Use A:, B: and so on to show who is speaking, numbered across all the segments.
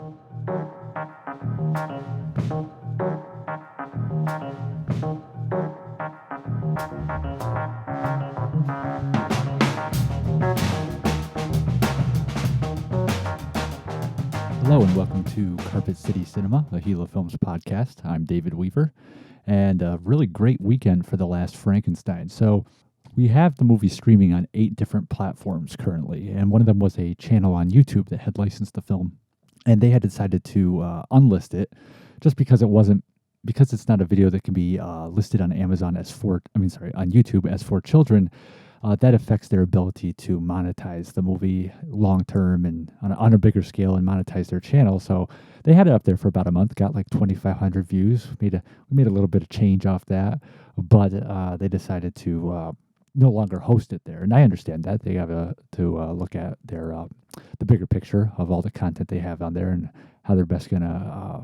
A: Hello and welcome to Carpet City Cinema, a Gila Films podcast. I'm David Weaver, and a really great weekend for The Last Frankenstein. So we have the movie streaming on 8 different platforms currently, and one of them was a channel on YouTube that had licensed the film, and they had decided to unlist it just because it's not a video that can be listed on Amazon on YouTube as for children. That affects their ability to monetize the movie long term and on a bigger scale and monetize their channel. So they had it up there for about a month, got like 2,500 views. We made a little bit of change off that, but they decided to no longer host it there. And I understand that they have to look at their the bigger picture of all the content they have on there and how they're best going to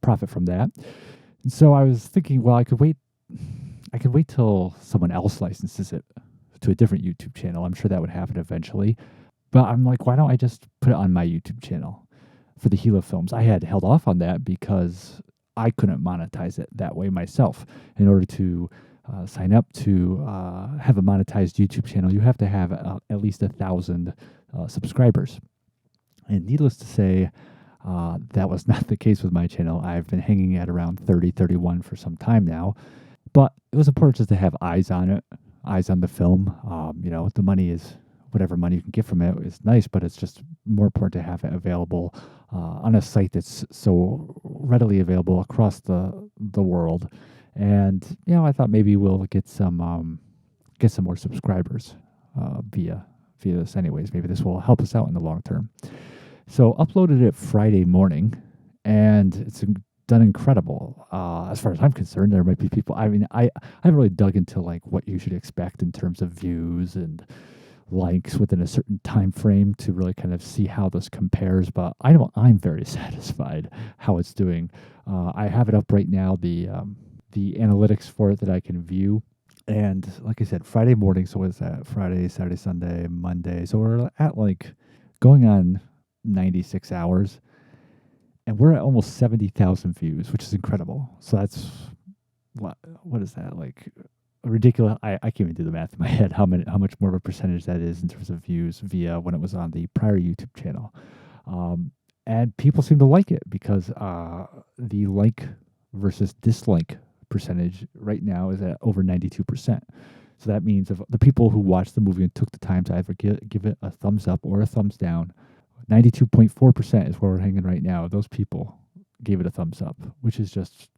A: profit from that. And so I was thinking, well, I could wait till someone else licenses it to a different YouTube channel. I'm sure that would happen eventually. But I'm like, why don't I just put it on my YouTube channel for the Gila Films? I had held off on that because I couldn't monetize it that way myself. In order to sign up to have a monetized YouTube channel, you have to have at least 1,000 subscribers. And needless to say, that was not the case with my channel. I've been hanging at around 30, 31 for some time now. But it was important just to have eyes on it, eyes on the film. The money is whatever money you can get from it is nice, but it's just more important to have it available on a site that's so readily available across the world. And I thought maybe we'll get some more subscribers via this, anyways. Maybe this will help us out in the long term. So uploaded it Friday morning, and it's done incredible. As far as I'm concerned, there might be people. I mean, I haven't really dug into like what you should expect in terms of views and likes within a certain time frame to really kind of see how this compares. But I know I'm very satisfied how it's doing. I have it up right now, the analytics for it that I can view. And like I said, Friday morning. So what is that? Friday, Saturday, Sunday, Monday. So we're at like going on 96 hours. And we're at almost 70,000 views, which is incredible. So that's what is that, like ridiculous? I can't even do the math in my head how much more of a percentage that is in terms of views via when it was on the prior YouTube channel. And people seem to like it because the like versus dislike percentage right now is at over 92%. So that means of the people who watched the movie and took the time to either give it a thumbs up or a thumbs down, 92.4% is where we're hanging right now. Those people gave it a thumbs up, which is just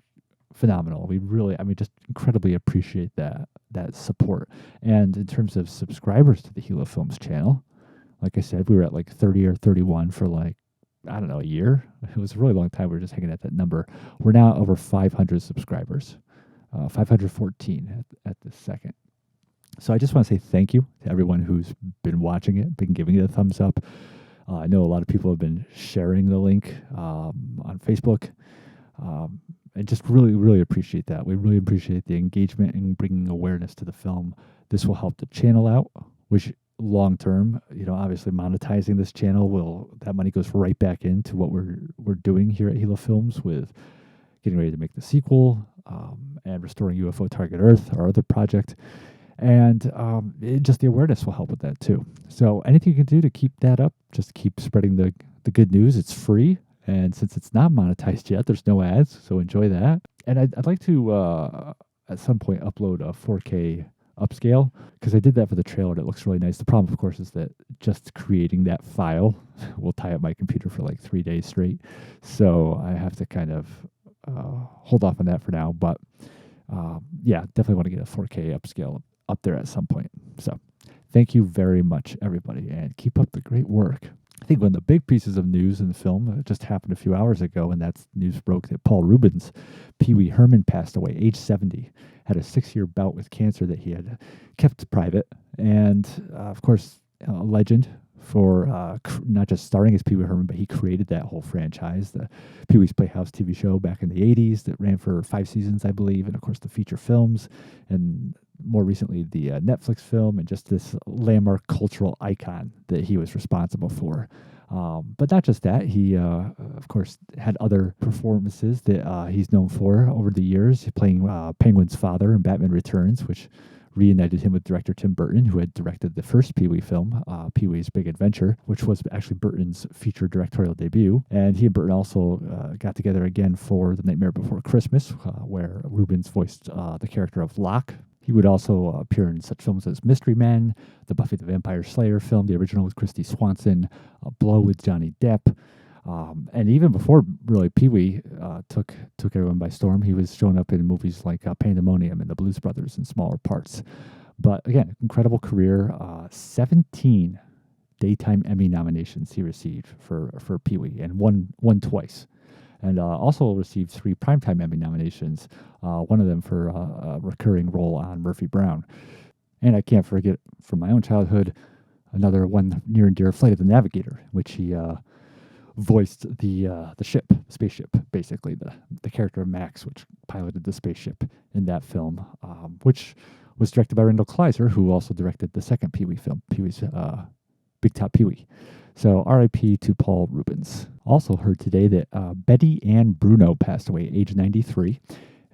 A: phenomenal. We really, just incredibly appreciate that support. And in terms of subscribers to the Gila Films channel, like I said, we were at like 30 or 31 for like, I don't know, a year. It was a really long time. We were just hanging at that number. We're now over 500 subscribers, 514 at this second. So I just want to say thank you to everyone who's been watching it, been giving it a thumbs up. I know a lot of people have been sharing the link on Facebook. And just really, really appreciate that. We really appreciate the engagement and bringing awareness to the film. This will help the channel out, which long term, obviously monetizing this channel that money goes right back into what we're doing here at Gila Films with getting ready to make the sequel and restoring UFO Target Earth, our other project. And just the awareness will help with that too. So anything you can do to keep that up, just keep spreading the good news. It's free. And since it's not monetized yet, there's no ads. So enjoy that. And I'd like to, at some point, upload a 4K upscale because I did that for the trailer. And it looks really nice. The problem, of course, is that just creating that file will tie up my computer for like 3 days straight. So I have to kind of hold off on that for now. But definitely want to get a 4K upscale up there at some point. So thank you very much, everybody, and keep up the great work. I think one of the big pieces of news in the film just happened a few hours ago, and that's news broke that Paul Rubens, Pee Wee Herman, passed away, age 70, had a 6-year bout with cancer that he had kept private. And, of course, a legend for not just starring as Pee Wee Herman, but he created that whole franchise, the Pee Wee's Playhouse TV show back in the 80s that ran for 5 seasons, I believe, and, of course, the feature films, and more recently the Netflix film, and just this landmark cultural icon that he was responsible for. But not just that, he, of course, had other performances that he's known for over the years, playing Penguin's father in Batman Returns, which reunited him with director Tim Burton, who had directed the first Pee-wee film, Pee-wee's Big Adventure, which was actually Burton's feature directorial debut. And he and Burton also got together again for The Nightmare Before Christmas, where Rubens voiced the character of Locke. He would also appear in such films as Mystery Men, the Buffy the Vampire Slayer film, the original with Kristy Swanson, Blow with Johnny Depp. And even before really Pee-wee took everyone by storm, he was showing up in movies like Pandemonium and The Blues Brothers in smaller parts. But again, incredible career. 17 Daytime Emmy nominations he received for Pee-wee, and won twice. And also received 3 Primetime Emmy nominations, one of them for a recurring role on Murphy Brown. And I can't forget from my own childhood, another one near and dear, Flight of the Navigator, which he voiced the spaceship, basically the character of Max, which piloted the spaceship in that film, which was directed by Randall Kleiser, who also directed the second Pee-wee film, Pee-wee's Big Top Pee-wee. So R.I.P. to Paul Rubens. Also heard today that Betty Ann Bruno passed away, age 93.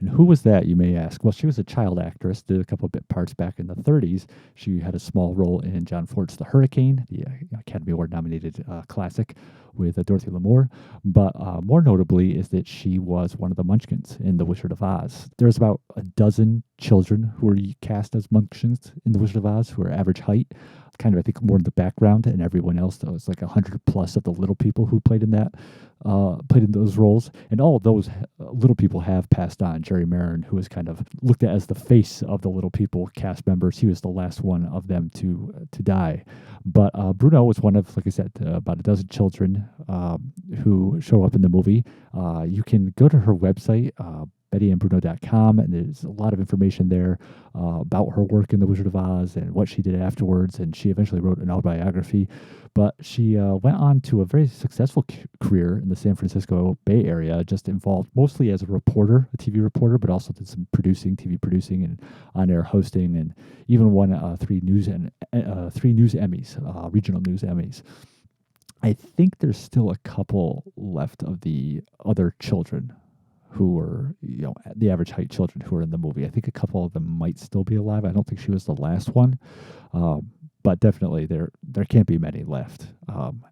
A: And who was that, you may ask? Well, she was a child actress, did a couple of bit parts back in the 30s. She had a small role in John Ford's The Hurricane, the Academy Award-nominated classic with Dorothy Lamour. But more notably is that she was one of the Munchkins in The Wizard of Oz. There's about a dozen children who were cast as Munchkins in The Wizard of Oz, who are average height. Kind of, I think, more in the background, and everyone else, though, was like 100 plus of the little people who played in those roles. And all of those little people have passed on. Jerry Marin, who was kind of looked at as the face of the little people cast members, he was the last one of them to die. But Bruno was one of, like I said, about a dozen children who show up in the movie. You can go to her website, bettyandbruno.com, and there's a lot of information there about her work in The Wizard of Oz and what she did afterwards, and she eventually wrote an autobiography. But she went on to a very successful career in the San Francisco Bay Area, just involved mostly as a reporter, a TV reporter, but also did some TV producing and on-air hosting, and even won 3 news Emmys, regional news Emmys. I think there's still a couple left of the other children who were, the average height children who were in the movie. I think a couple of them might still be alive. I don't think she was the last one, but definitely there can't be many left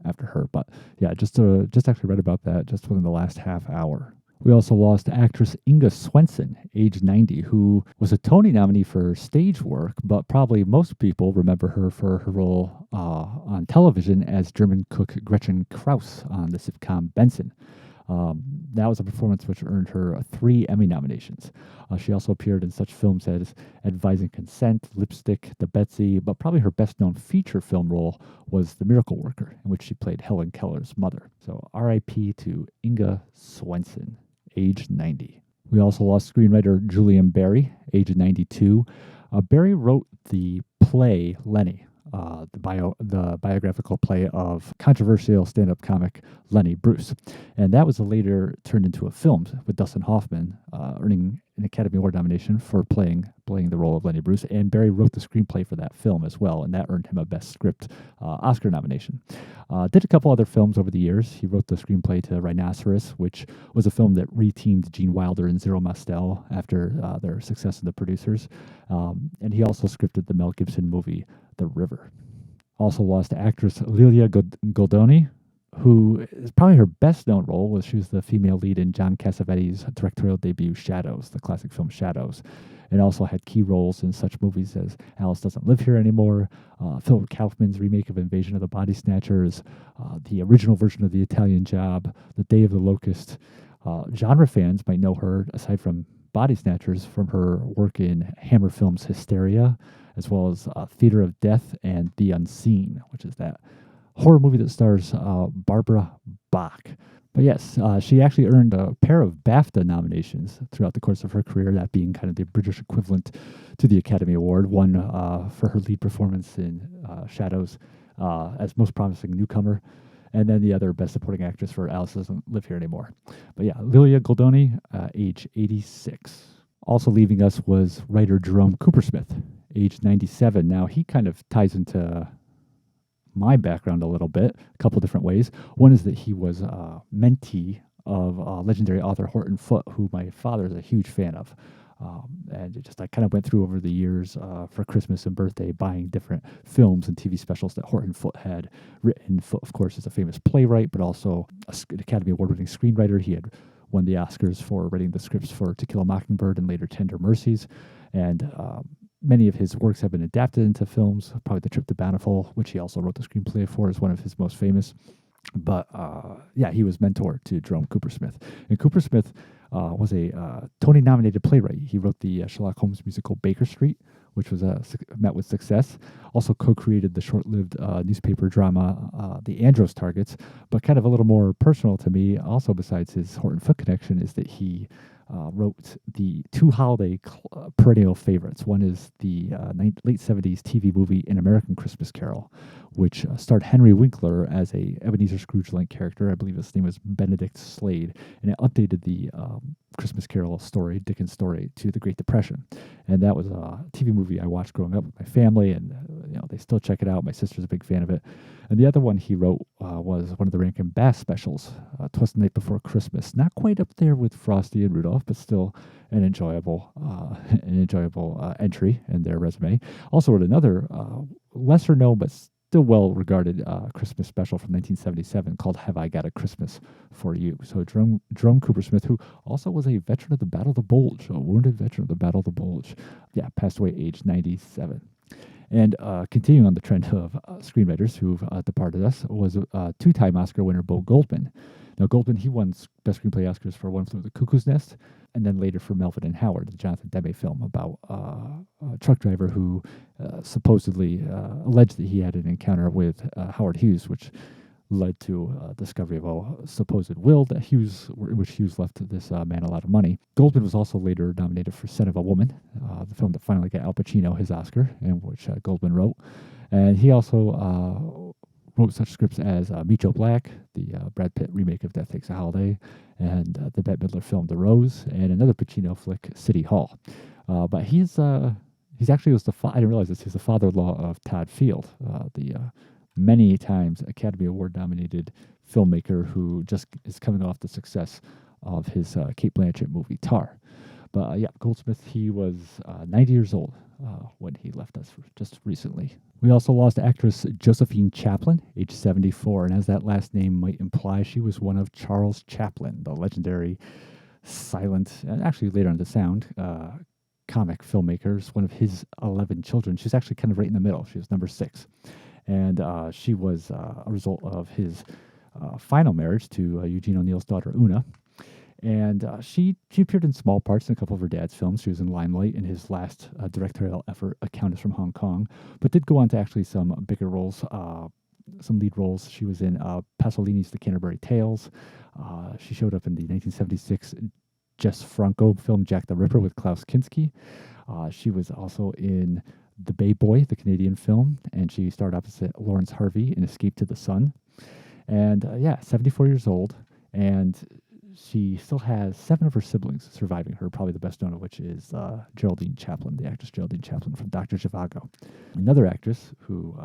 A: after her. But yeah, just actually read about that just within the last half hour. We also lost actress Inga Swenson, age 90, who was a Tony nominee for stage work, but probably most people remember her for her role on television as German cook Gretchen Kraus on the sitcom Benson. That was a performance which earned her 3 Emmy nominations. She also appeared in such films as Advising Consent, Lipstick, The Betsy, but probably her best-known feature film role was The Miracle Worker, in which she played Helen Keller's mother. So R.I.P. to Inga Swenson, age 90. We also lost screenwriter Julian Barry, age 92. Barry wrote the play Lenny, the biographical play of controversial stand-up comic Lenny Bruce. And that was later turned into a film with Dustin Hoffman, earning an Academy Award nomination for playing the role of Lenny Bruce. And Barry wrote the screenplay for that film as well, and that earned him a Best Script Oscar nomination. Did a couple other films over the years. He wrote the screenplay to Rhinoceros, which was a film that reteamed Gene Wilder and Zero Mostel after their success in The Producers. And he also scripted the Mel Gibson movie The River. Also lost actress Lilia Goldoni, who is probably her best-known role was she was the female lead in John Cassavetes' directorial debut Shadows, the classic film Shadows, and also had key roles in such movies as Alice Doesn't Live Here Anymore, Philip Kaufman's remake of Invasion of the Body Snatchers, the original version of The Italian Job, The Day of the Locust. Genre fans might know her, aside from Body Snatchers, from her work in Hammer Films' Hysteria, as well as Theater of Death and The Unseen, which is that horror movie that stars Barbara Bach. But yes, she actually earned a pair of BAFTA nominations throughout the course of her career, that being kind of the British equivalent to the Academy Award. One for her lead performance in Shadows as Most Promising Newcomer, and then the other Best Supporting Actress for Alice Doesn't Live Here Anymore. But yeah, Lilia Goldoni, age 86. Also leaving us was writer Jerome Coopersmith, age 97. Now, he kind of ties into my background a little bit, a couple different ways. One is that he was a mentee of legendary author Horton Foote, who my father is a huge fan of. And I kind of went through over the years for Christmas and birthday buying different films and TV specials that Horton Foote had written. Foote, of course, is a famous playwright, but also an Academy Award-winning screenwriter. He had won the Oscars for writing the scripts for To Kill a Mockingbird and later Tender Mercies. And many of his works have been adapted into films. Probably The Trip to Bountiful, which he also wrote the screenplay for, is one of his most famous. But he was mentor to Jerome Coopersmith. And Coopersmith was a Tony-nominated playwright. He wrote the Sherlock Holmes musical Baker Street, which was met with success. Also co-created the short-lived newspaper drama The Andros Targets. But kind of a little more personal to me, also besides his Horton Foote connection, is that he wrote the two holiday perennial favorites. One is the late 70s TV movie An American Christmas Carol, which starred Henry Winkler as a Ebenezer Scrooge-like character. I believe his name was Benedict Slade, and it updated the Christmas Carol story, Dickens' story, to the Great Depression. And that was a TV movie I watched growing up with my family, and they still check it out. My sister's a big fan of it. And the other one he wrote was one of the Rankin Bass specials, Twas the Night Before Christmas. Not quite up there with Frosty and Rudolph, but still an enjoyable entry in their resume. Also wrote another lesser known but still well-regarded Christmas special from 1977 called Have I Got a Christmas for You? So Jerome Coopersmith, who also was a veteran of the Battle of the Bulge, a wounded veteran of the Battle of the Bulge, passed away at age 97. And continuing on the trend of screenwriters who've departed us was two-time Oscar winner Bo Goldman. Now, Goldman, he won Best Screenplay Oscars for One Flew Over the Cuckoo's Nest, and then later for Melvin and Howard, the Jonathan Demme film about a truck driver who supposedly alleged that he had an encounter with Howard Hughes, which led to discovery of a supposed will that in which Hughes left this man a lot of money. Goldman was also later nominated for Son of a Woman, the film that finally got Al Pacino his Oscar, and which Goldman wrote. And he also wrote such scripts as Meet Joe Black, the Brad Pitt remake of Death Takes a Holiday, and the Bette Midler film The Rose, and another Pacino flick, City Hall. But he's actually was I didn't realize this. He's the father-in-law of Todd Field, the many times Academy Award nominated filmmaker who just is coming off the success of his Cate Blanchett movie Tar. But Goldsmith, he was 90 years old when he left us just recently. We also lost actress Josephine Chaplin, age 74, and as that last name might imply, she was one of Charles Chaplin, the legendary silent, and actually later on the sound, comic filmmakers, one of his 11 children. She's actually kind of right in the middle. She was number 6. And she was a result of his final marriage to Eugene O'Neill's daughter, Una. And she appeared in small parts in a couple of her dad's films. She was in Limelight in his last directorial effort, A Countess from Hong Kong, but did go on to actually some bigger roles, some lead roles. She was in Pasolini's The Canterbury Tales. She showed up in the 1976 Jess Franco film Jack the Ripper with Klaus Kinski. She was also in The Bay Boy, the Canadian film, and she starred opposite Lawrence Harvey in Escape to the Sun. And 74 years old, and she still has 7 of her siblings surviving her, probably the best known of which is Geraldine Chaplin, the actress Geraldine Chaplin from Dr. Zhivago. Another actress who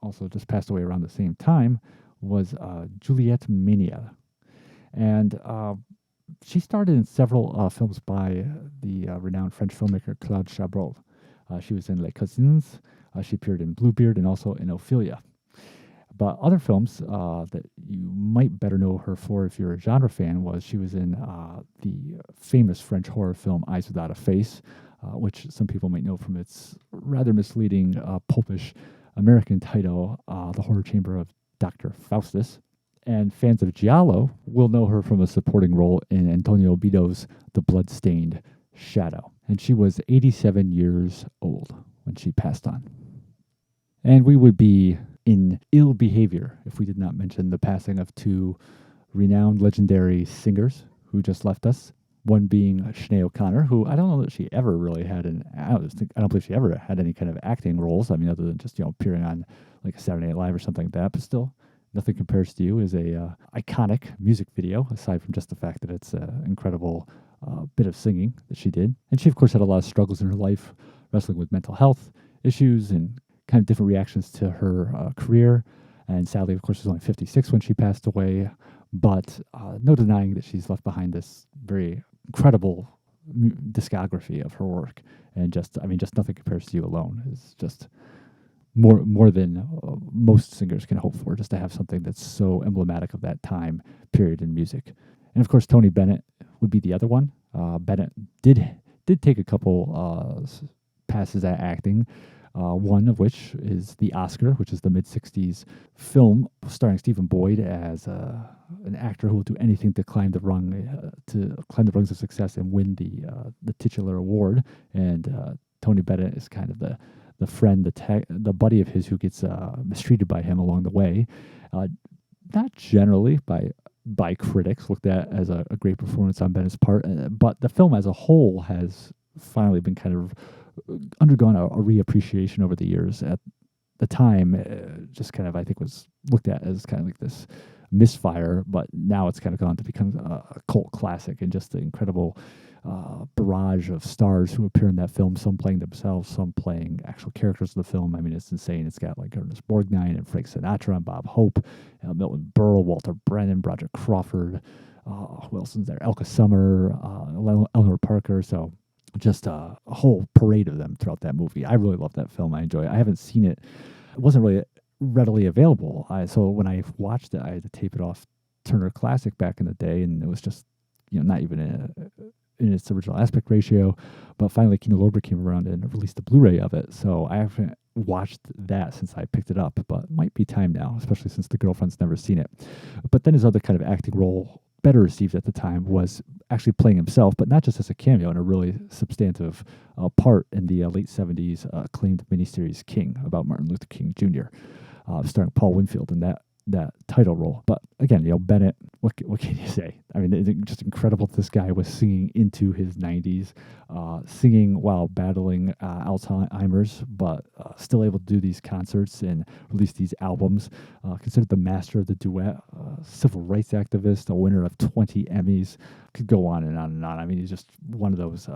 A: also just passed away around the same time was Juliette Méniel. And she starred in several films by the renowned French filmmaker Claude Chabrol. She was in Les Cousins. She appeared in Bluebeard and also in Ophelia. But other films that you might better know her for if you're a genre fan was she was in the famous French horror film Eyes Without a Face, which some people might know from its rather misleading pulpish American title, The Horror Chamber of Dr. Faustus. And fans of Giallo will know her from a supporting role in Antonio Bido's The Bloodstained Shadow. And she was 87 years old when she passed on. And we would be in ill behavior if we did not mention the passing of 2 renowned legendary singers who just left us. One being Sinead O'Connor, who I don't know that she ever really had I don't believe she ever had any kind of acting roles. I mean, other than just appearing on like a Saturday Night Live or something like that. But still, Nothing Compares to You is a iconic music video, aside from just the fact that it's an incredible bit of singing that she did. And she, of course, had a lot of struggles in her life, wrestling with mental health issues and kind of different reactions to her career. And sadly, of course, she was only 56 when she passed away. But no denying that she's left behind this very incredible discography of her work. And just nothing compares to You Alone. It's just more than most singers can hope for, just to have something that's so emblematic of that time period in music. And of course, Tony Bennett would be the other one. Bennett did take a couple passes at acting, one of which is The Oscar, which is the mid-'60s film starring Stephen Boyd as an actor who will do anything to climb the rungs of success and win the titular award. And Tony Bennett is kind of the friend, the buddy of his who gets mistreated by him along the way. Not generally by critics looked at as a great performance on Bennett's part, but the film as a whole has finally been kind of undergone a reappreciation over the years. At the time, just kind of, I think, was looked at as kind of like this misfire, but now it's kind of gone to become a cult classic, and just the incredible barrage of stars who appear in that film, some playing themselves, some playing actual characters of the film. I mean, it's insane. It's got like Ernest Borgnine and Frank Sinatra and Bob Hope, Milton Berle, Walter Brennan, Roger Crawford, who else is there? Elka Summer, Eleanor Parker. So just a whole parade of them throughout that movie. I really love that film. I enjoy it. I haven't seen it. It wasn't really readily available. So when I watched it, I had to tape it off Turner Classic back in the day, and it was just, not even in its original aspect ratio. But finally, Kino Lorber came around and released a Blu-ray of it. So I haven't watched that since I picked it up, but it might be time now, especially since the girlfriend's never seen it. But then his other kind of acting role, better received at the time, was actually playing himself, but not just as a cameo, in a really substantive part in the late 70s acclaimed miniseries King, about Martin Luther King Jr., starring Paul Winfield in that title role. But again, Bennett, what can you say? I mean, it's just incredible that this guy was singing into his 90s, singing while battling Alzheimer's, but still able to do these concerts and release these albums. Considered the master of the duet, civil rights activist, a winner of 20 Emmys. Could go on and on and on. I mean, he's just one of those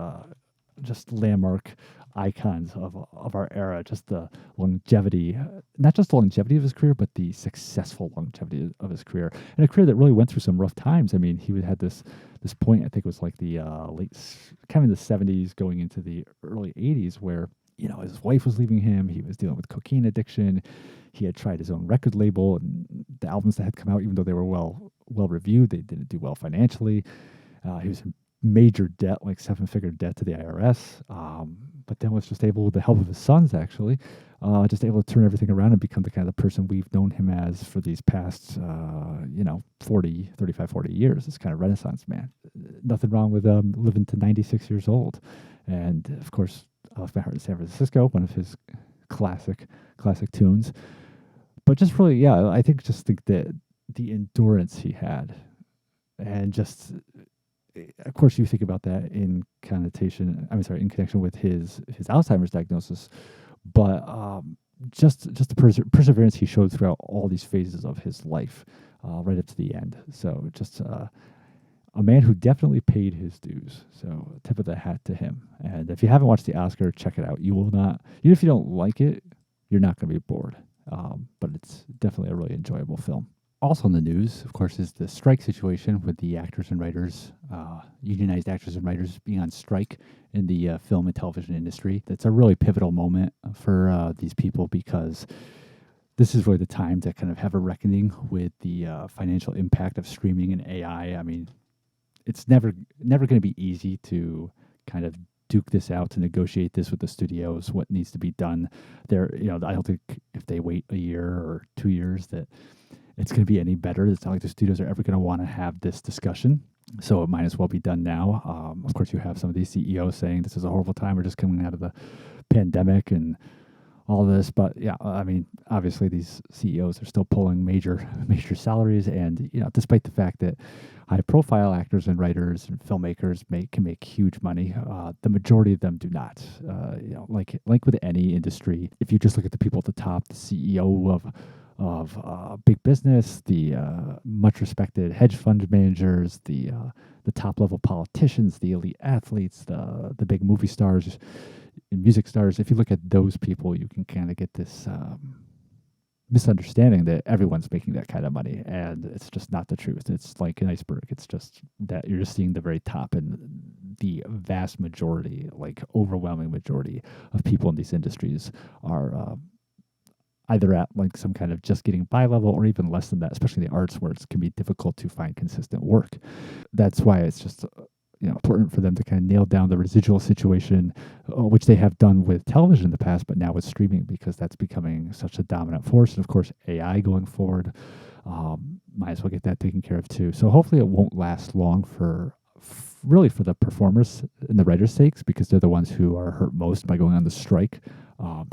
A: just landmark icons of our era. Just the longevity, not just the longevity of his career, but the successful longevity of his career, and a career that really went through some rough times. I mean, he had this point, I think it was like the kind of the 70s going into the early 80s, where his wife was leaving him. He was dealing with cocaine addiction. He had tried his own record label, and the albums that had come out, even though they were well reviewed, they didn't do well financially. He was in major debt, like 7-figure debt to the IRS. But then was just able, with the help of his sons, actually, just able to turn everything around and become the kind of the person we've known him as for these past, 40 years. This kind of Renaissance man. Nothing wrong with living to 96 years old. And of course, I Left My Heart in San Francisco, one of his classic tunes. But just really, I think that the endurance he had, and just, of course, you think about that in connection with his Alzheimer's diagnosis, but just the perseverance he showed throughout all these phases of his life, right up to the end. So just a man who definitely paid his dues. So tip of the hat to him. And if you haven't watched The Oscar, check it out. You will not, even if you don't like it, you're not going to be bored. But it's definitely a really enjoyable film. Also in the news, of course, is the strike situation with the actors and writers, unionized actors and writers being on strike in the film and television industry. That's a really pivotal moment for these people, because this is really the time to kind of have a reckoning with the financial impact of streaming and AI. I mean, it's never going to be easy to kind of duke this out, to negotiate this with the studios, what needs to be done there. I don't think if they wait a year or 2 years that it's going to be any better. It's not like the studios are ever going to want to have this discussion. So it might as well be done now. Of course, you have some of these CEOs saying this is a horrible time. We're just coming out of the pandemic and all this. But yeah, I mean, obviously these CEOs are still pulling major salaries. And, despite the fact that high profile actors and writers and filmmakers can make huge money, the majority of them do not. Like with any industry, if you just look at the people at the top, the CEO of big business, the much respected hedge fund managers, the top level politicians, the elite athletes, the big movie stars, in music stars, if you look at those people, you can kind of get this misunderstanding that everyone's making that kind of money, and it's just not the truth. It's like an iceberg. It's just that you're just seeing the very top, and the vast majority, like overwhelming majority of people in these industries are either at like some kind of just getting by level or even less than that, especially in the arts where it can be difficult to find consistent work. That's why it's just important for them to kind of nail down the residual situation, which they have done with television in the past, but now with streaming, because that's becoming such a dominant force. And of course, AI going forward, might as well get that taken care of too. So hopefully it won't last long really for the performers and the writers' sakes, because they're the ones who are hurt most by going on the strike.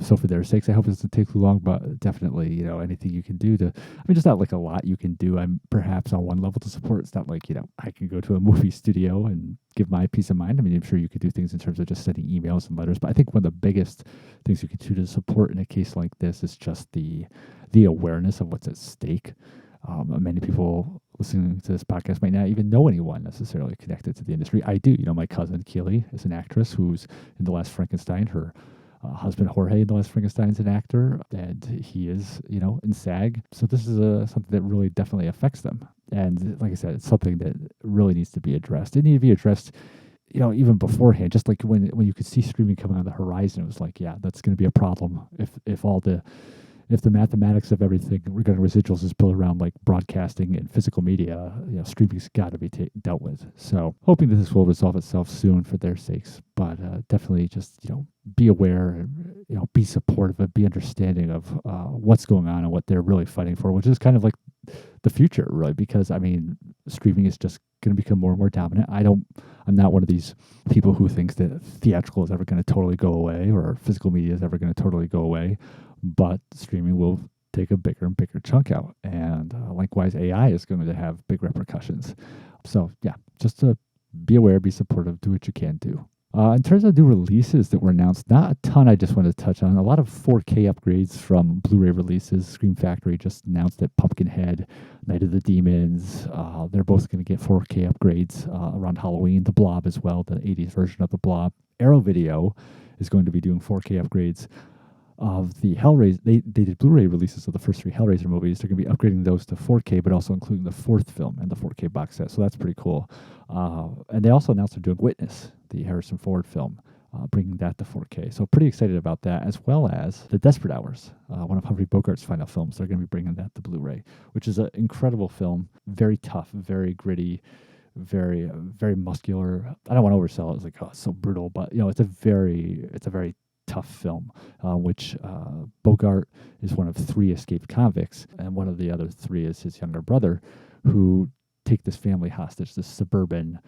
A: So for their sakes, I hope it doesn't take too long, but definitely, anything you can do there's not like a lot you can do. I'm perhaps on one level to support. It's not like, I can go to a movie studio and give my peace of mind. I mean, I'm sure you could do things in terms of just sending emails and letters, but I think one of the biggest things you can do to support in a case like this is just the awareness of what's at stake. Many people listening to this podcast might not even know anyone necessarily connected to the industry. I do. My cousin Keely is an actress who's in The Last Frankenstein. Her husband Jorge in The Last Frankenstein is an actor, and he is, in SAG. So this is something that really definitely affects them. And like I said, it's something that really needs to be addressed. It needs to be addressed, even beforehand. Just like when you could see streaming coming on the horizon, it was like, yeah, that's going to be a problem if the mathematics of everything regarding residuals is built around like broadcasting and physical media, streaming's got to be dealt with. So hoping that this will resolve itself soon for their sakes, but definitely just, be aware and, be supportive and be understanding of what's going on and what they're really fighting for, which is kind of like the future, really, because streaming is just going to become more and more dominant. I'm not one of these people who thinks that theatrical is ever going to totally go away or physical media is ever going to totally go away. But streaming will take a bigger and bigger chunk out. And likewise, AI is going to have big repercussions. So, yeah, just to be aware, be supportive, do what you can do. In terms of new releases that were announced, not a ton I just wanted to touch on. A lot of 4K upgrades from Blu-ray releases. Scream Factory just announced that Pumpkinhead, Night of the Demons, they're both going to get 4K upgrades around Halloween. The Blob as well, the 80s version of The Blob. Arrow Video is going to be doing 4K upgrades of the Hellraiser. They did Blu-ray releases of the first 3 Hellraiser movies. They're going to be upgrading those to 4K, but also including the 4th film and the 4K box set. So that's pretty cool. And they also announced they're doing Witness, the Harrison Ford film, bringing that to 4K. So pretty excited about that, as well as The Desperate Hours, one of Humphrey Bogart's final films. They're going to be bringing that to Blu-ray, which is an incredible film. Very tough, very gritty, very, very muscular. I don't want to oversell it. It's like, oh, it's so brutal, but it's a very tough film, which Bogart is one of 3 escaped convicts, and one of the other 3 is his younger brother, who take this family hostage, this suburban,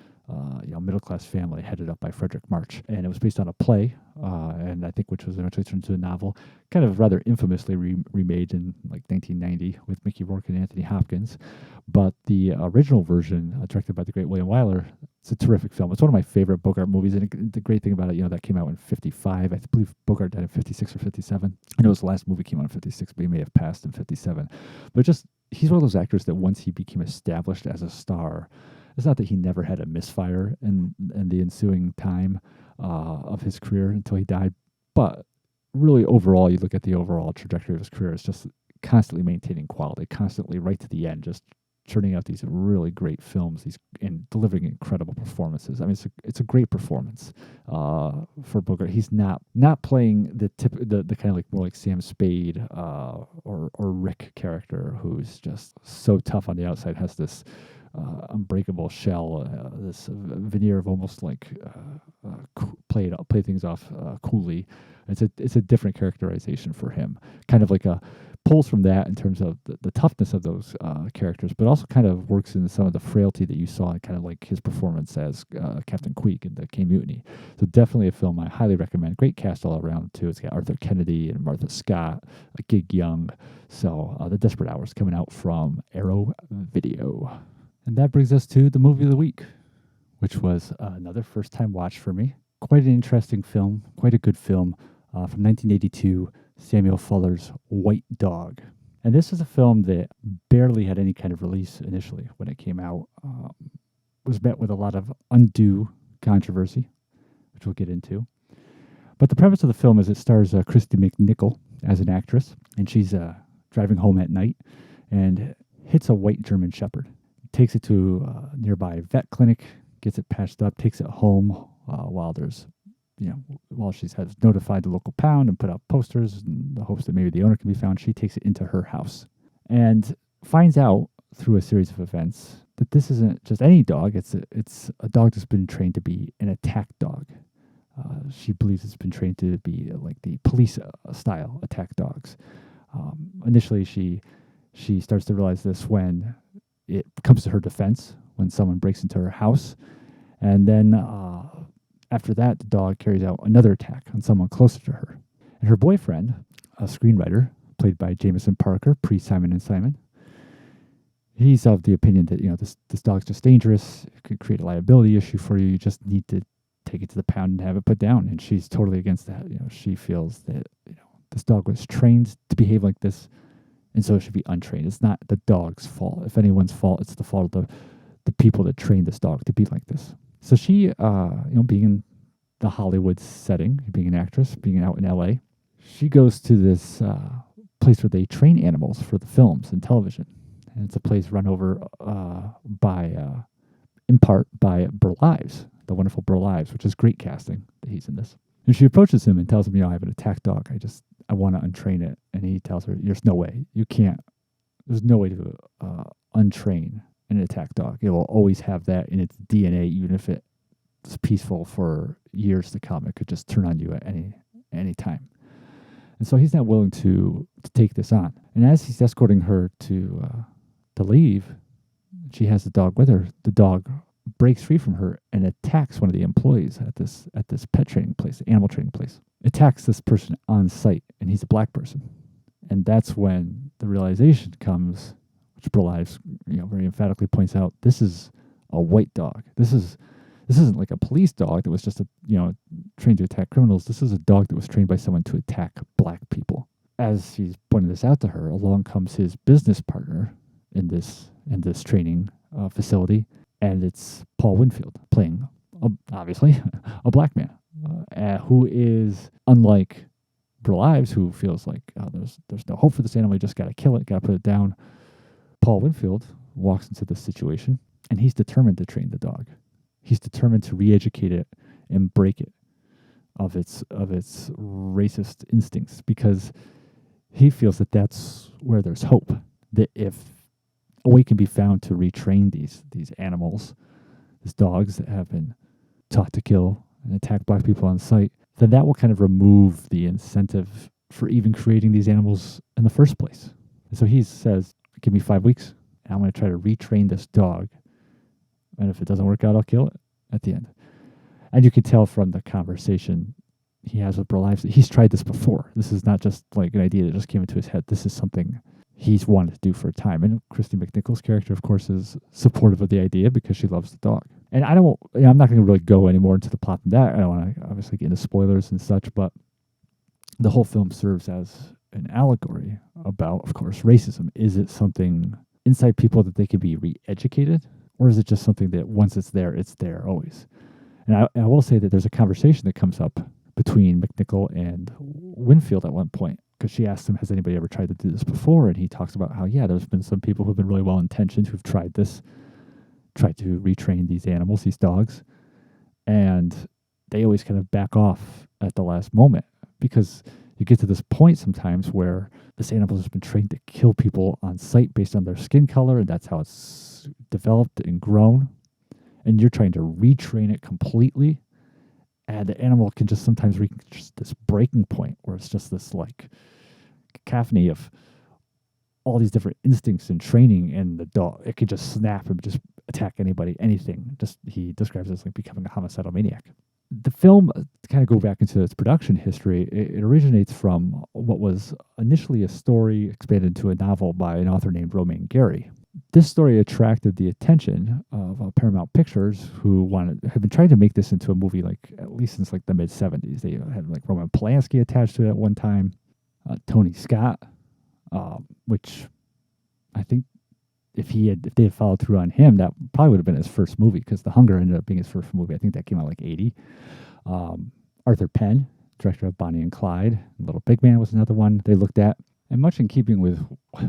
A: middle-class family headed up by Frederick March. And it was based on a play, and I think which was eventually turned into a novel, kind of rather infamously remade in like 1990 with Mickey Rourke and Anthony Hopkins. But the original version, directed by the great William Wyler, it's a terrific film. It's one of my favorite Bogart movies, and the great thing about it, that came out in 55. I believe Bogart died in 56 or 57. I know his last movie came out in 56, but he may have passed in 57. But he's one of those actors that once he became established as a star, it's not that he never had a misfire in the ensuing time of his career until he died, but really overall, you look at the overall trajectory of his career, it's just constantly maintaining quality, constantly right to the end, just churning out these really great films, and delivering incredible performances. I mean, it's a great performance for Bogart. He's not playing the kind of like more like Sam Spade or Rick character, who's just so tough on the outside, has this unbreakable shell, this veneer of almost like play things off coolly. It's a different characterization for him, kind of like pulls from that in terms of the toughness of those characters, but also kind of works in some of the frailty that you saw in kind of like his performance as Captain Queek in the K Mutiny. So definitely a film I highly recommend. Great cast all around too. It's got Arthur Kennedy and Martha Scott, Gig Young. So The Desperate Hours coming out from Arrow Video. And that brings us to the movie of the week, which was another first-time watch for me. Quite an interesting film, quite a good film from 1982, Samuel Fuller's White Dog. And this is a film that barely had any kind of release initially when it came out. Was met with a lot of undue controversy, which we'll get into. But the premise of the film is it stars Kristy McNichol as an actress, and she's driving home at night and hits a white German Shepherd. Takes it to a nearby vet clinic, gets it patched up, takes it home while she has notified the local pound and put out posters in the hopes that maybe the owner can be found. She takes it into her house and finds out through a series of events that this isn't just any dog. It's a dog that's been trained to be an attack dog. She believes it's been trained to be like the police style attack dogs. Initially, she starts to realize this when it comes to her defense, when someone breaks into her house. And then after that, the dog carries out another attack on someone closer to her. And her boyfriend, a screenwriter, played by Jameson Parker, pre-Simon & Simon, he's of the opinion that, this dog's just dangerous. It could create a liability issue for you. You just need to take it to the pound and have it put down. And she's totally against that. She feels that, this dog was trained to behave like this, and so it should be untrained. It's not the dog's fault. If anyone's fault, it's the fault of the people that trained this dog to be like this. So she, being in the Hollywood setting, being an actress, being out in LA, she goes to this place where they train animals for the films and television. And it's a place run over in part by Burl Ives, the wonderful Burl Ives, which is great casting that he's in this. And she approaches him and tells him, I have an attack dog. I want to untrain it. And he tells her, there's no way. You can't. There's no way to untrain an attack dog. It will always have that in its DNA, even if it's peaceful for years to come. It could just turn on you at any time. And so he's not willing to take this on. And as he's escorting her to leave, she has the dog with her. The dog breaks free from her and attacks one of the employees at this pet training place, animal training place. Attacks this person on site, and he's a black person. And that's when the realization comes, which Burl Ives, very emphatically points out, this is a white dog. This isn't like a police dog that was just trained to attack criminals. This is a dog that was trained by someone to attack black people. As he's pointing this out to her, along comes his business partner in this training facility, and it's Paul Winfield playing, obviously, a black man who is unlike Burl Ives, who feels like there's no hope for this animal. You just got to kill it, got to put it down. Paul Winfield walks into this situation, and he's determined to train the dog. He's determined to re-educate it and break it of its racist instincts, because he feels that that's where there's hope. That if a way can be found to retrain these animals, these dogs that have been taught to kill and attack black people on sight, then that will kind of remove the incentive for even creating these animals in the first place. And so he says, give me 5 weeks, and I'm going to try to retrain this dog. And if it doesn't work out, I'll kill it at the end. And you can tell from the conversation he has with Burl Ives that he's tried this before. This is not just like an idea that just came into his head. This is something he's wanted to do for a time. And Kristy McNichol's character, of course, is supportive of the idea because she loves the dog. And I'm not going to really go any more into the plot than that. I don't want to obviously get into spoilers and such, but the whole film serves as an allegory about, of course, racism. Is it something inside people that they can be re-educated? Or is it just something that once it's there always? And I will say that there's a conversation that comes up between McNichol and Winfield at one point, because she asked him, has anybody ever tried to do this before? And he talks about how, there's been some people who've been really well-intentioned who've tried to retrain these animals, these dogs, and they always kind of back off at the last moment, because you get to this point sometimes where this animal has been trained to kill people on sight based on their skin color, and that's how it's developed and grown, and you're trying to retrain it completely, and the animal can just sometimes reach this breaking point where it's just this like cacophony of all these different instincts and training, and the dog, it could just snap and just attack anybody, anything. He describes it as like becoming a homicidal maniac. The film, to kind of go back into its production history, it originates from what was initially a story expanded into a novel by an author named Romain Gary. This story attracted the attention of Paramount Pictures, who had been trying to make this into a movie at least since the mid-'70s. They had Roman Polanski attached to it at one time, Tony Scott, which I think if they had followed through on him, that probably would have been his first movie, because The Hunger ended up being his first movie. I think that came out 80. Arthur Penn director of Bonnie and Clyde. Little Big Man was another one they looked at. And much in keeping with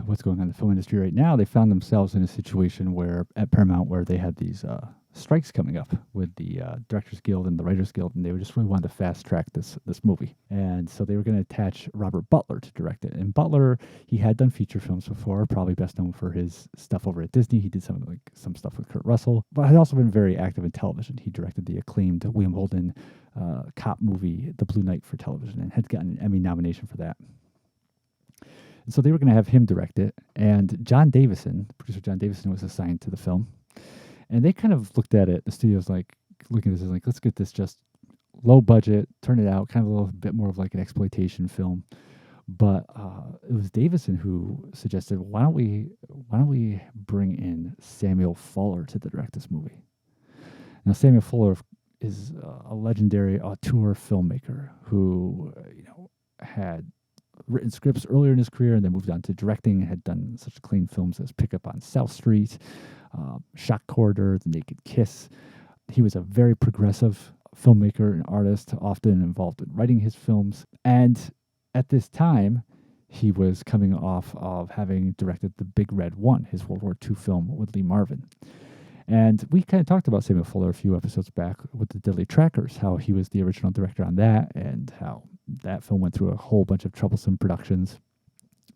A: what's going on in the film industry right now, they found themselves in a situation where at Paramount where they had these strikes coming up with the Directors Guild and the Writers Guild, and they just really wanted to fast track this movie. And so they were going to attach Robert Butler to direct it. And Butler, he had done feature films before, probably best known for his stuff over at Disney. He did some stuff with Kurt Russell, but had also been very active in television. He directed the acclaimed William Holden cop movie, The Blue Knight, for television, and had gotten an Emmy nomination for that. And so they were going to have him direct it, and John Davison, producer John Davison, was assigned to the film. And they kind of looked at it, the studio's looking at this as let's get this just low budget, turn it out, kind of a little bit more of like an exploitation film. But it was Davison who suggested, why don't we bring in Samuel Fuller to direct this movie? Now, Samuel Fuller is a legendary auteur filmmaker who had written scripts earlier in his career and then moved on to directing and had done such acclaimed films as Pickup on South Street, Shock Corridor, The Naked Kiss. He was a very progressive filmmaker and artist, often involved in writing his films. And at this time, he was coming off of having directed The Big Red One, his World War II film with Lee Marvin. And we kind of talked about Samuel Fuller a few episodes back with The Deadly Trackers, how he was the original director on that and how that film went through a whole bunch of troublesome productions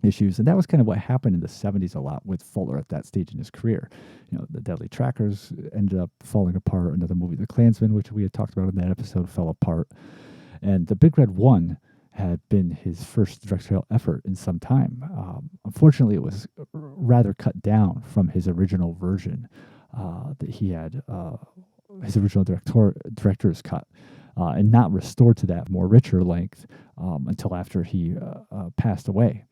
A: issues. And that was kind of what happened in the 70s a lot with Fuller at that stage in his career. The Deadly Trackers ended up falling apart. Another movie, The Klansman, which we had talked about in that episode, fell apart. And The Big Red One had been his first directorial effort in some time. Unfortunately, it was rather cut down from his original version that he had, his original director's cut. And not restored to that more richer length until after he passed away.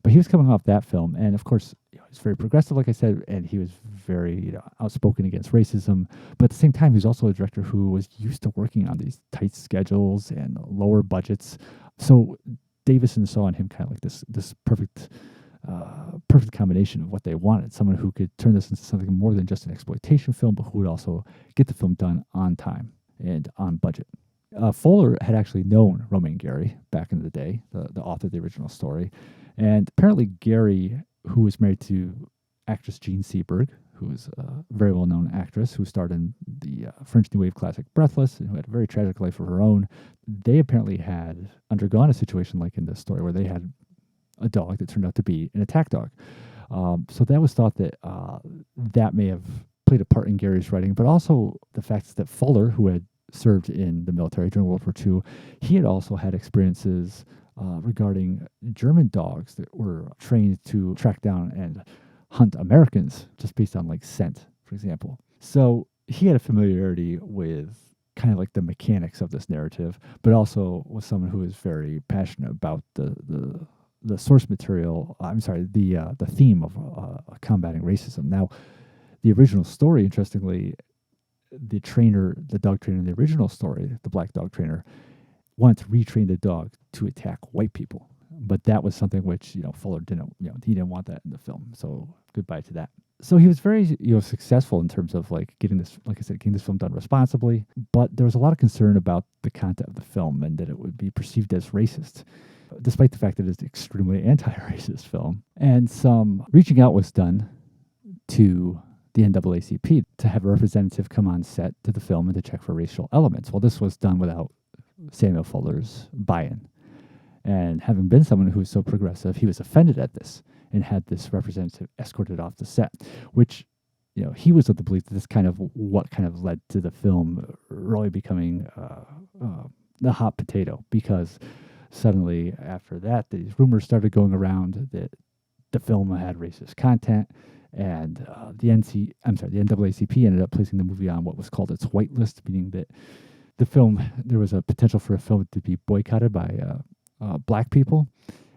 A: But he was coming off that film, and of course, he's very progressive, like I said, and he was very outspoken against racism. But at the same time, he was also a director who was used to working on these tight schedules and lower budgets. So Davison saw in him kind of like this perfect combination of what they wanted. Someone who could turn this into something more than just an exploitation film, but who would also get the film done on time and on budget. Fuller had actually known Romaine Gary back in the day, the author of the original story. And apparently Gary, who was married to actress Jean Seberg, who was a very well-known actress who starred in the French New Wave classic Breathless and who had a very tragic life of her own, they apparently had undergone a situation like in this story where they had a dog that turned out to be an attack dog. So that was thought that that may have played a part in Gary's writing, but also the fact that Fuller, who had served in the military during World War II, he had also had experiences regarding German dogs that were trained to track down and hunt Americans just based on scent, for example. So he had a familiarity with kind of like the mechanics of this narrative, but also was someone who is very passionate about the source material. The theme of combating racism. Now, the original story, interestingly, the dog trainer in the original story, the black dog trainer, wanted to retrain the dog to attack white people. But that was something which, Fuller didn't, he didn't want that in the film. So goodbye to that. So he was very, successful in terms of getting this, like I said, getting this film done responsibly. But there was a lot of concern about the content of the film and that it would be perceived as racist, despite the fact that it's an extremely anti-racist film. And some reaching out was done to the NAACP to have a representative come on set to the film and to check for racial elements. Well, this was done without Samuel Fuller's buy-in. And having been someone who was so progressive, he was offended at this and had this representative escorted off the set, which, he was of the belief that this kind of what kind of led to the film really becoming the hot potato, because suddenly after that, these rumors started going around that the film had racist content, and the NAACP ended up placing the movie on what was called its whitelist, meaning that there was a potential for a film to be boycotted by black people.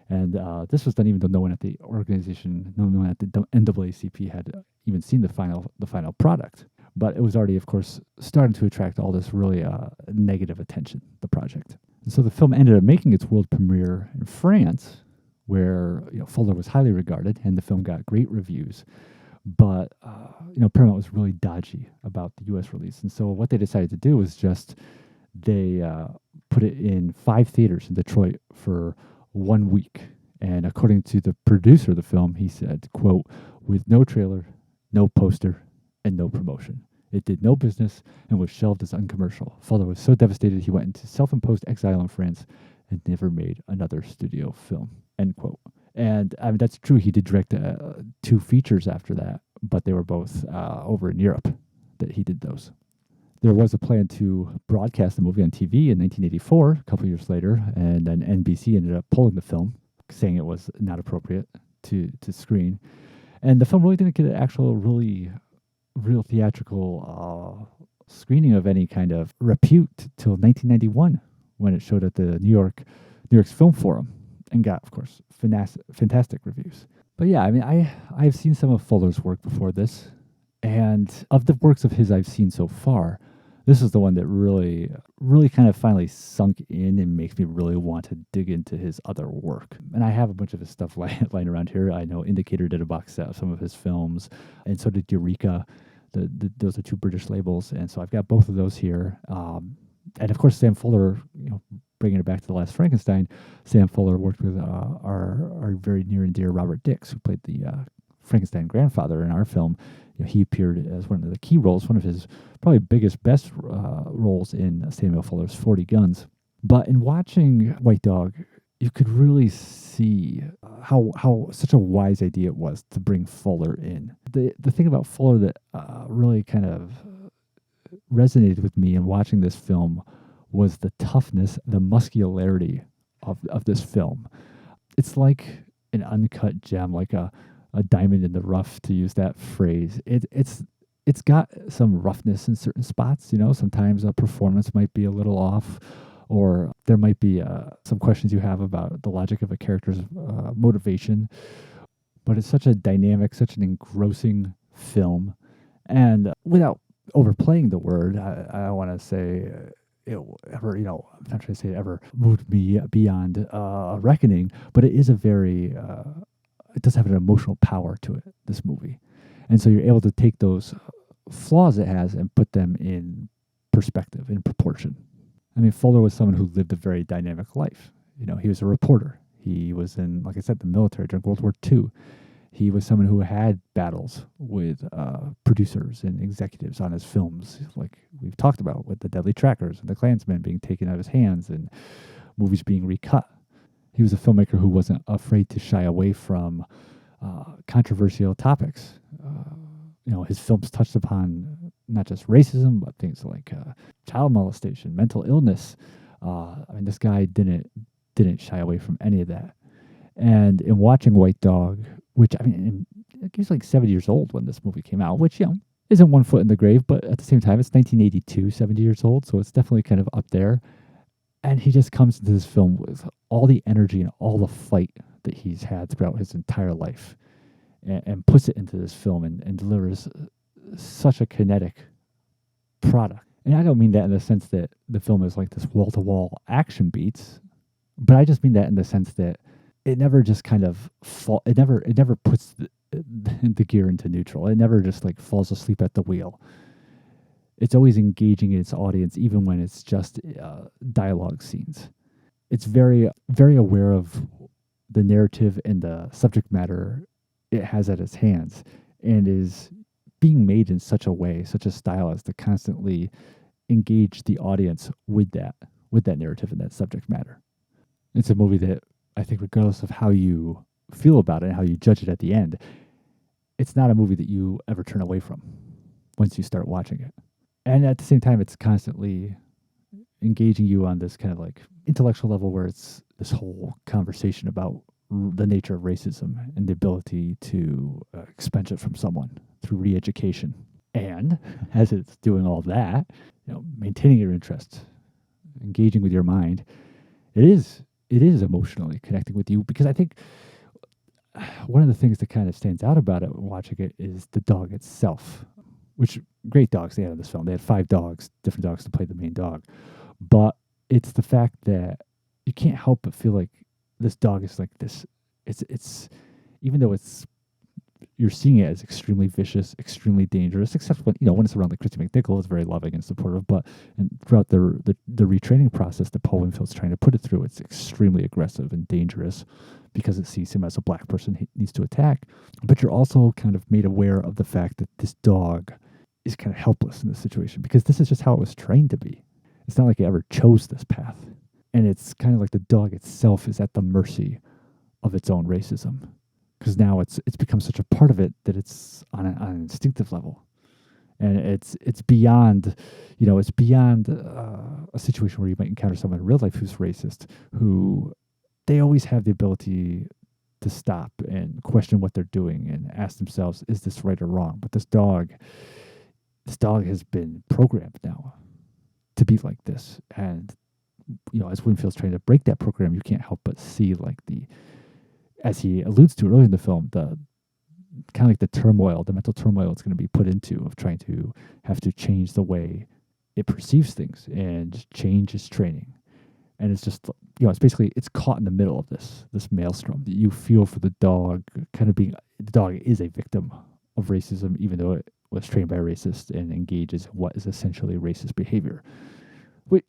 A: And this was done even though no one at the organization, no one at the NAACP had even seen the final product. But it was already, of course, starting to attract all this really negative attention, the project. And so the film ended up making its world premiere in France, where Fuller was highly regarded, and the film got great reviews. But Paramount was really dodgy about the U.S. release, and so what they decided to do was just they put it in 5 theaters in Detroit for 1 week. And according to the producer of the film, he said, quote, "With no trailer, no poster, and no promotion. It did no business and was shelved as uncommercial. Fuller was so devastated he went into self-imposed exile in France and never made another studio film," end quote. And I mean, that's true. He did direct 2 features after that, but they were both over in Europe that he did those. There was a plan to broadcast the movie on TV in 1984, a couple years later, and then NBC ended up pulling the film, saying it was not appropriate to screen. And the film really didn't get an actual real theatrical screening of any kind of repute till 1991, when it showed at the New York's Film Forum and got, of course, fantastic reviews. But yeah, I mean, I've seen some of Fuller's work before this, and of the works of his I've seen so far, this is the one that really kind of finally sunk in and makes me really want to dig into his other work. And I have a bunch of his stuff lying around here. I know Indicator did a box set of some of his films, and so did Eureka. Those are 2 British labels, and so I've got both of those here. And of course, Sam Fuller, bringing it back to The Last Frankenstein, Sam Fuller worked with our very near and dear Robert Dix, who played the Frankenstein grandfather in our film. He appeared as one of the key roles, one of his probably best roles in Samuel Fuller's 40 Guns. But in watching White Dog, you could really see how such a wise idea it was to bring Fuller in. The thing about Fuller that really kind of resonated with me in watching this film was the toughness, the muscularity of this film. It's like an uncut gem, like a diamond in the rough, to use that phrase. It's got some roughness in certain spots. Sometimes a performance might be a little off, or there might be some questions you have about the logic of a character's motivation. But it's such a dynamic, such an engrossing film, and without overplaying the word, I don't want to say it ever, I'm not trying to say it ever moved me beyond a reckoning, but it is it does have an emotional power to it, this movie. And so you're able to take those flaws it has and put them in perspective, in proportion. I mean, Fuller was someone who lived a very dynamic life. He was a reporter. He was in, like I said, the military during World War II. He was someone who had battles with producers and executives on his films, like we've talked about, with The Deadly Trackers and The Klansman being taken out of his hands and movies being recut. He was a filmmaker who wasn't afraid to shy away from controversial topics. His films touched upon not just racism, but things like child molestation, mental illness. This guy didn't shy away from any of that. And in watching White Dog, which, he was like 70 years old when this movie came out, which, isn't one foot in the grave, but at the same time, it's 1982, 70 years old, so it's definitely kind of up there. And he just comes into this film with all the energy and all the fight that he's had throughout his entire life, and puts it into this film and delivers such a kinetic product. And I don't mean that in the sense that the film is like this wall-to-wall action beats, but I just mean that in the sense that it never just kind of it never puts the gear into neutral. It never just like falls asleep at the wheel. It's always engaging its audience, even when it's just dialogue scenes. It's very, very aware of the narrative and the subject matter it has at its hands, and is being made in such a way, such a style, as to constantly engage the audience with that narrative and that subject matter. It's a movie that I think, regardless of how you feel about it and how you judge it at the end, it's not a movie that you ever turn away from once you start watching it. And at the same time, it's constantly engaging you on this kind of like intellectual level, where it's this whole conversation about the nature of racism and the ability to expunge it from someone through re-education. And as it's doing all that, maintaining your interest, engaging with your mind, it is emotionally connecting with you, because I think one of the things that kind of stands out about it watching it is the dog itself, which great dogs they had in this film. They had 5 dogs, different dogs to play the main dog. But it's the fact that you can't help but feel like this dog is like this. It's even though it's you're seeing it as extremely vicious, extremely dangerous, except when, when it's around like Kristy McNichol, it's very loving and supportive. But throughout the retraining process that Paul Winfield's trying to put it through, it's extremely aggressive and dangerous because it sees him as a black person he needs to attack. But you're also kind of made aware of the fact that this dog is kind of helpless in this situation because this is just how it was trained to be. It's not like it ever chose this path. And it's kind of like the dog itself is at the mercy of its own racism, because now it's become such a part of it that it's on an instinctive level, and it's beyond, it's beyond a situation where you might encounter someone in real life who's racist, who they always have the ability to stop and question what they're doing and ask themselves, is this right or wrong? But this dog has been programmed now to be like this, and as Winfield's trying to break that program, you can't help but see like as he alludes to earlier in the film, the kind of like the mental turmoil it's going to be put into of trying to have to change the way it perceives things and change its training. And it's just, it's basically, it's caught in the middle of this maelstrom that you feel for the dog, kind of the dog is a victim of racism, even though it was trained by a racist and engages in what is essentially racist behavior.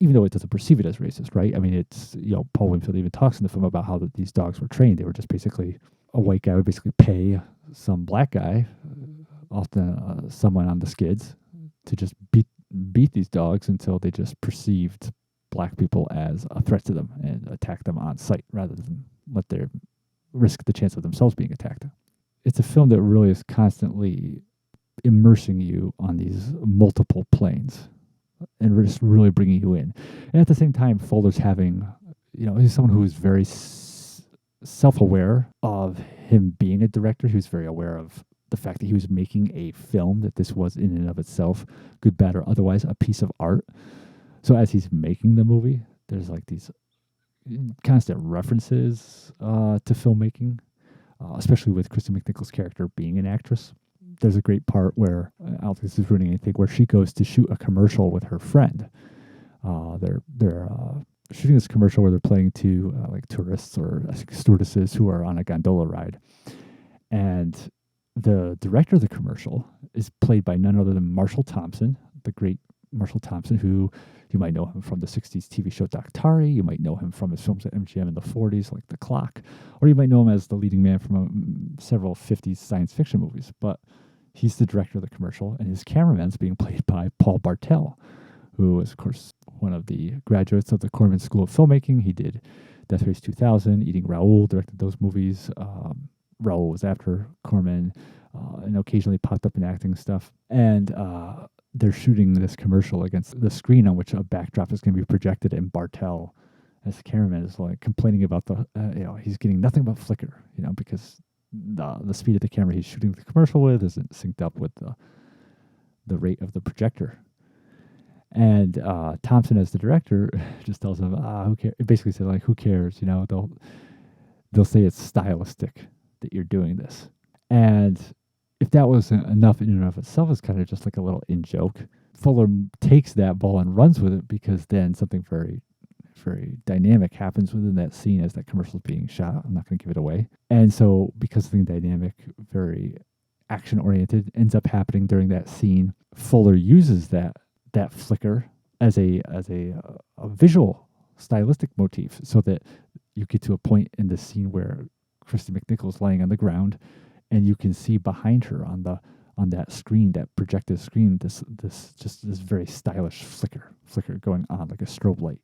A: Even though it doesn't perceive it as racist, right? I mean, it's, Paul Winfield even talks in the film about how these dogs were trained. They were just basically, a white guy would basically pay some black guy, often someone on the skids, to just beat these dogs until they just perceived black people as a threat to them and attack them on sight rather than let them risk the chance of themselves being attacked. It's a film that really is constantly immersing you on these multiple planes and we're just really bringing you in. And at the same time, Fuller's having, he's someone who is very self-aware of him being a director. He was very aware of the fact that he was making a film, that this was in and of itself, good, bad, or otherwise, a piece of art. So as he's making the movie, there's like these constant references to filmmaking, especially with Kristy McNichol's character being an actress. There's a great part where, I don't think this is ruining anything, where she goes to shoot a commercial with her friend. They're shooting this commercial where they're playing to like tourists or stewardesses who are on a gondola ride. And the director of the commercial is played by none other than Marshall Thompson, the great Marshall Thompson, who you might know him from the 60s TV show Daktari. You might know him from his films at MGM in the 40s, like The Clock. Or you might know him as the leading man from several 50s science fiction movies. But he's the director of the commercial, and his cameraman's being played by Paul Bartel, who is, of course, one of the graduates of the Corman School of Filmmaking. He did Death Race 2000, Eating Raoul, directed those movies. Raoul was after Corman, and occasionally popped up in acting stuff. And they're shooting this commercial against the screen on which a backdrop is going to be projected, and Bartel, as the cameraman, is like complaining about he's getting nothing but flicker, because the speed of the camera he's shooting the commercial with isn't synced up with the rate of the projector. And Thompson, as the director, just tells him, who cares? It basically says, like, who cares? They'll say it's stylistic that you're doing this. And if that wasn't enough in and of itself, it's kind of just like a little in-joke. Fuller takes that ball and runs with it, because then something very, very dynamic happens within that scene as that commercial is being shot. I'm not going to give it away. And so, because something dynamic, very action-oriented, ends up happening during that scene, Fuller uses that flicker as a visual stylistic motif, so that you get to a point in the scene where Kristy McNichol is laying on the ground, and you can see behind her on that screen, that projected screen, this very stylish flicker going on like a strobe light.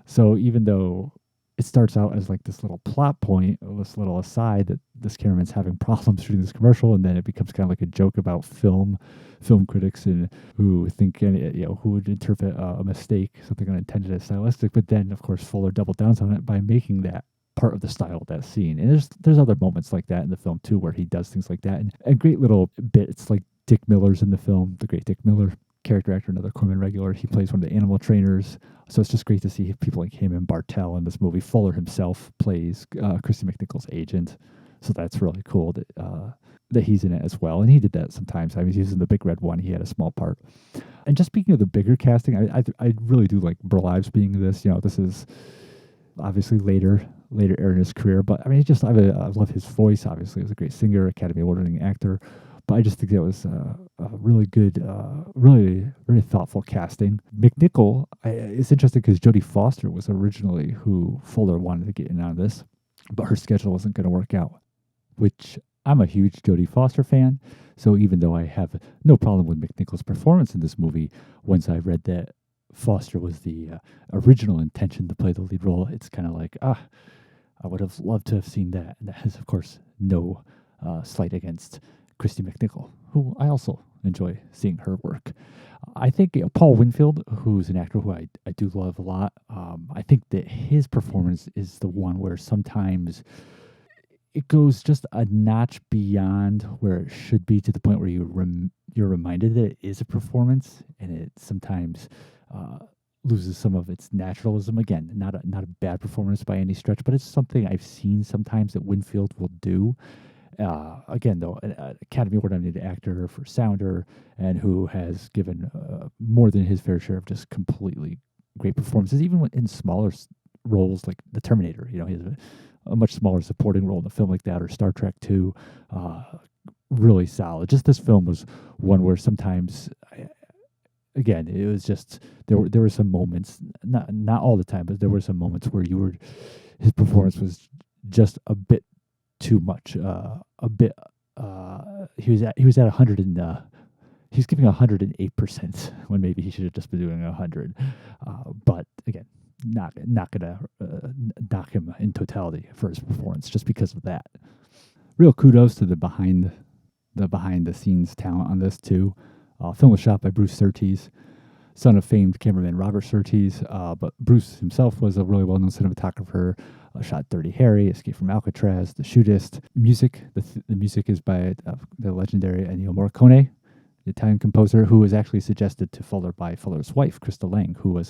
A: So even though it starts out as like this little plot point, this little aside that this cameraman's having problems shooting this commercial, and then it becomes kind of like a joke about film critics and who think, who would interpret a mistake, something unintended, as stylistic. But then, of course, Fuller doubled down on it by making that part of the style of that scene. And there's other moments like that in the film too, where he does things like that, and a great little bits like Dick Miller's in the film, the great Dick Miller, character actor, another Corman regular. He plays one of the animal trainers. So it's just great to see people like him and Bartel in this movie. Fuller himself plays Kristy McNichol's agent. So that's really cool that he's in it as well. And he did that sometimes. I mean, he was in the Big Red One. He had a small part. And just speaking of the bigger casting, I really do like Burl Ives being this. This is obviously later era in his career. But I mean, I love his voice. Obviously, he was a great singer, Academy Award-winning actor. But I just think that was a really good, really very thoughtful casting. McNichol, it's interesting because Jodie Foster was originally who Fuller wanted to get in on this, but her schedule wasn't going to work out. Which I'm a huge Jodie Foster fan, so even though I have no problem with McNichol's performance in this movie, once I read that Foster was the original intention to play the lead role, it's kind of like, I would have loved to have seen that. And that is, of course, no slight against Kristy McNichol, who I also enjoy seeing her work. I think Paul Winfield, who's an actor who I do love a lot, I think that his performance is the one where sometimes it goes just a notch beyond where it should be, to the point where you're reminded that it is a performance, and it sometimes loses some of its naturalism. Again, not a bad performance by any stretch, but it's something I've seen sometimes that Winfield will do. Again, though, an Academy Award-nominated actor for Sounder, and who has given more than his fair share of just completely great performances, even in smaller roles like The Terminator. You know, he has a much smaller supporting role in a film like that, or Star Trek 2. Really solid. Just this film was one where sometimes, again, it was just there were some moments, not all the time, but there were some moments where his performance was just a bit too much. He was at 100 and he's giving 108% when maybe he should have just been doing 100. But again, not gonna knock him in totality for his performance just because of that. Real kudos to the behind the scenes talent on this too. Film was shot by Bruce Surtees, son of famed cameraman Robert Surtees, but Bruce himself was a really well-known cinematographer. Shot Dirty Harry, Escape from Alcatraz, The Shootist. Music, the music is by the legendary Ennio Morricone, the Italian composer, who was actually suggested to Fuller by Fuller's wife, Crystal Lang, who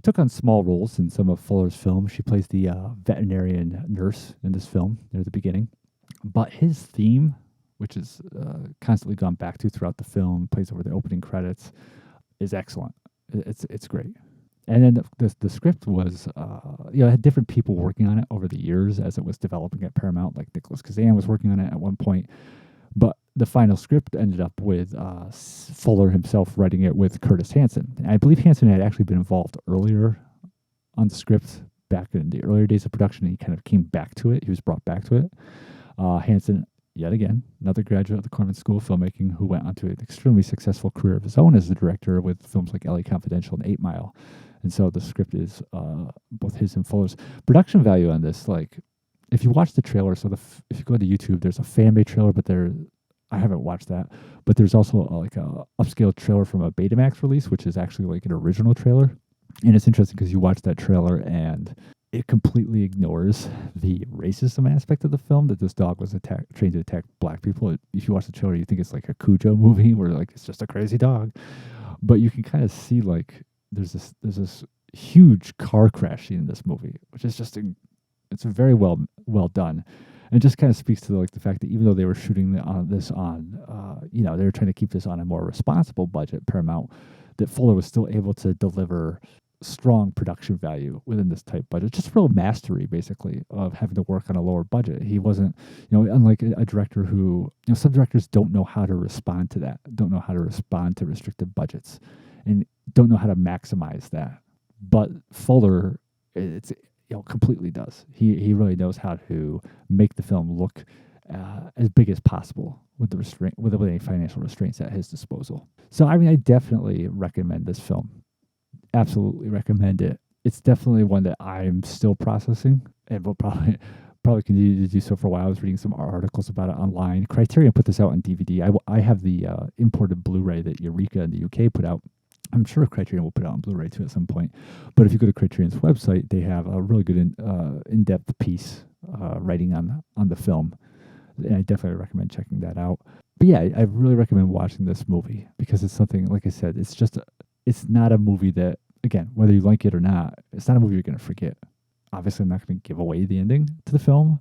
A: took on small roles in some of Fuller's films. She plays the veterinarian nurse in this film near the beginning. But his theme, which is constantly gone back to throughout the film, plays over the opening credits, is excellent. It's great. And then the script was, it had different people working on it over the years as it was developing at Paramount. Like Nicholas Kazan was working on it at one point, but the final script ended up with Fuller himself writing it with Curtis Hanson. And I believe Hanson had actually been involved earlier on the script back in the earlier days of production, and he kind of came back to it. He was brought back to it. Hanson, yet again, another graduate of the Corman School of Filmmaking, who went on to an extremely successful career of his own as a director with films like LA Confidential and 8 Mile. And so the script is both his and Fuller's. Production value on this, like, if you watch the trailer, so if you go to YouTube, there's a fan-made trailer, but I haven't watched that, but there's also a upscale trailer from a Betamax release, which is actually like an original trailer. And it's interesting because you watch that trailer and it completely ignores the racism aspect of the film, that this dog was trained to attack black people. If you watch the trailer, you think it's like a Cujo movie where like it's just a crazy dog, but you can kind of see like there's this huge car crash scene in this movie, which is just it's very well done. And it just kind of speaks to the fact that even though they were shooting this on, they were trying to keep this on a more responsible budget, Paramount, that Fuller was still able to deliver strong production value within this tight budget. Just real mastery, basically, of having to work on a lower budget. He wasn't, unlike a director who, some directors don't know how to respond to that, don't know how to respond to restricted budgets, and don't know how to maximize that. But Fuller, completely does. He really knows how to make the film look as big as possible with any financial restraints at his disposal. So, I mean, I definitely recommend this film. Absolutely recommend it. It's definitely one that I'm still processing, and will probably continue to do so for a while. I was reading some articles about it online. Criterion put this out on DVD. I have the imported Blu-ray that Eureka in the UK put out. I'm sure Criterion will put it out on Blu-ray too at some point. But if you go to Criterion's website, they have a really good in-depth piece writing on the film. And I definitely recommend checking that out. But yeah, I really recommend watching this movie because it's something, like I said, it's not a movie that, again, whether you like it or not, it's not a movie you're going to forget. Obviously, I'm not going to give away the ending to the film,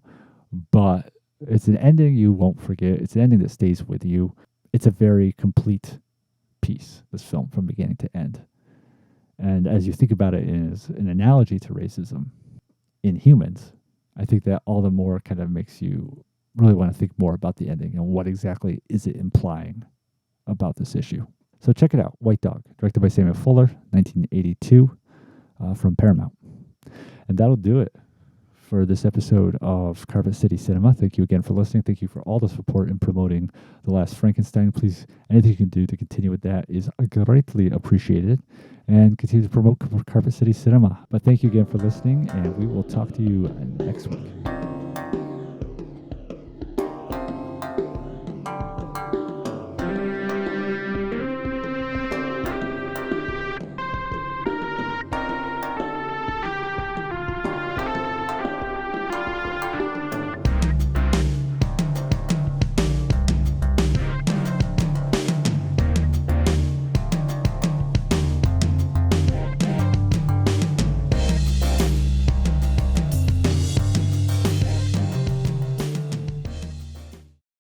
A: but it's an ending you won't forget. It's an ending that stays with you. It's a very complete piece, this film, from beginning to end. And as you think about it as an analogy to racism in humans, I think that all the more kind of makes you really want to think more about the ending and what exactly is it implying about this issue. So check it out, White Dog, directed by Samuel Fuller, 1982, from Paramount. And that'll do it for this episode of Carpet City Cinema. Thank you again for listening. Thank you for all the support in promoting The Last Frankenstein. Please, anything you can do to continue with that is greatly appreciated, and continue to promote Carpet City Cinema. But thank you again for listening, and we will talk to you next week.